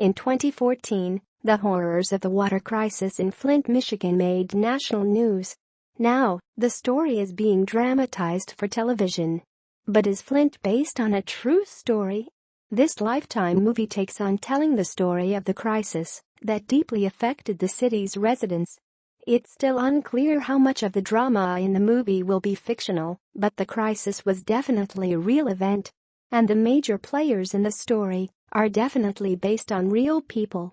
In 2014, the horrors of the water crisis in Flint, Michigan made national news. Now, the story is being dramatized for television. But is Flint based on a true story? This Lifetime movie takes on telling the story of the crisis that deeply affected the city's residents. It's still unclear how much of the drama in the movie will be fictional, but the crisis was definitely a real event. And the major players in the story are definitely based on real people.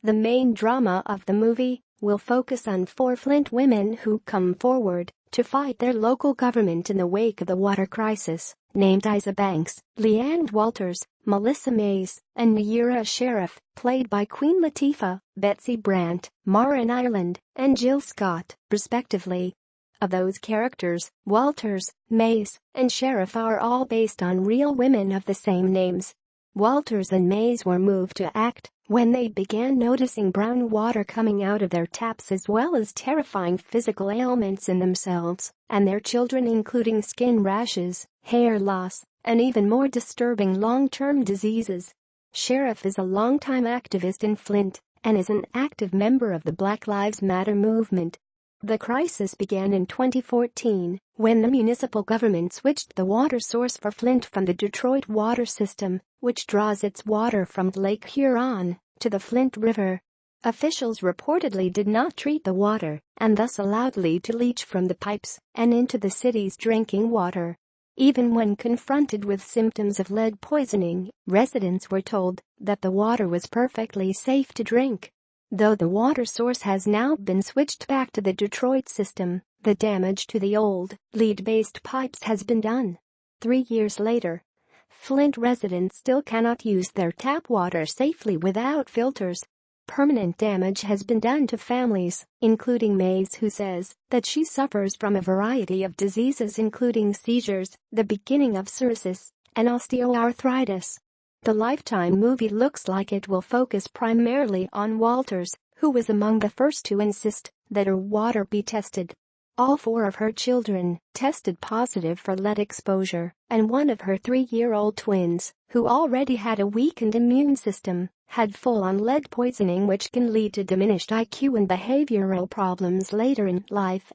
The main drama of the movie will focus on 4 Flint women who come forward to fight their local government in the wake of the water crisis, named Isa Banks, Leanne Walters, Melissa Mays, and Nayyirah Sheriff, played by Queen Latifah, Betsy Brandt, Marin Ireland, and Jill Scott, respectively. Of those characters, Walters, Mays, and Sheriff are all based on real women of the same names. Walters and Mays were moved to act when they began noticing brown water coming out of their taps, as well as terrifying physical ailments in themselves and their children, including skin rashes, hair loss, and even more disturbing long-term diseases. Sheriff is a longtime activist in Flint and is an active member of the Black Lives Matter movement. The crisis began in 2014 when the municipal government switched the water source for Flint from the Detroit water system, which draws its water from Lake Huron, to the Flint River. Officials reportedly did not treat the water and thus allowed lead to leach from the pipes and into the city's drinking water. Even when confronted with symptoms of lead poisoning, residents were told that the water was perfectly safe to drink. Though the water source has now been switched back to the Detroit system, the damage to the old, lead-based pipes has been done. 3 years later, Flint residents still cannot use their tap water safely without filters. Permanent damage has been done to families, including Mays, who says that she suffers from a variety of diseases including seizures, the beginning of psoriasis, and osteoarthritis. The Lifetime movie looks like it will focus primarily on Walters, who was among the first to insist that her water be tested. All 4 of her children tested positive for lead exposure, and one of her 3-year-old twins, who already had a weakened immune system, had full-on lead poisoning, which can lead to diminished IQ and behavioral problems later in life.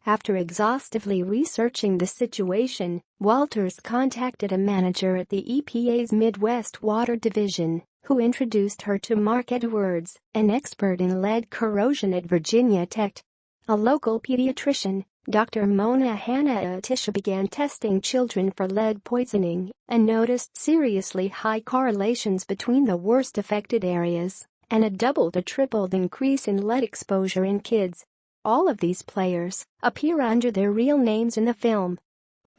After exhaustively researching the situation, Walters contacted a manager at the EPA's Midwest Water Division, who introduced her to Mark Edwards, an expert in lead corrosion at Virginia Tech. A local pediatrician, Dr. Mona Hanna-Atisha, began testing children for lead poisoning and noticed seriously high correlations between the worst affected areas and a double to tripled increase in lead exposure in kids. All of these players appear under their real names in the film.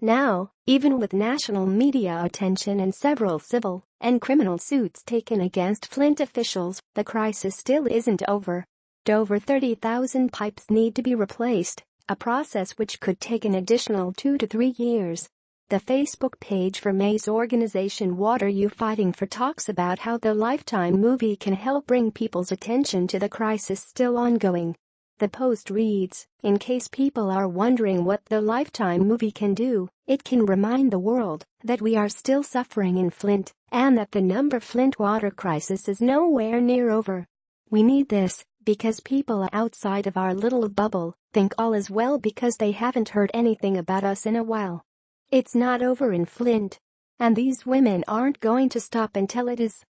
Now, even with national media attention and several civil and criminal suits taken against Flint officials, the crisis still isn't over. Over 30,000 pipes need to be replaced, a process which could take an additional 2 to 3 years. The Facebook page for May's organization Water U Fighting For talks about how the Lifetime movie can help bring people's attention to the crisis still ongoing. The post reads, "In case people are wondering what the Lifetime movie can do, it can remind the world that we are still suffering in Flint and that the number Flint water crisis is nowhere near over. We need this because people outside of our little bubble think all is well because they haven't heard anything about us in a while. It's not over in Flint. And these women aren't going to stop until it is."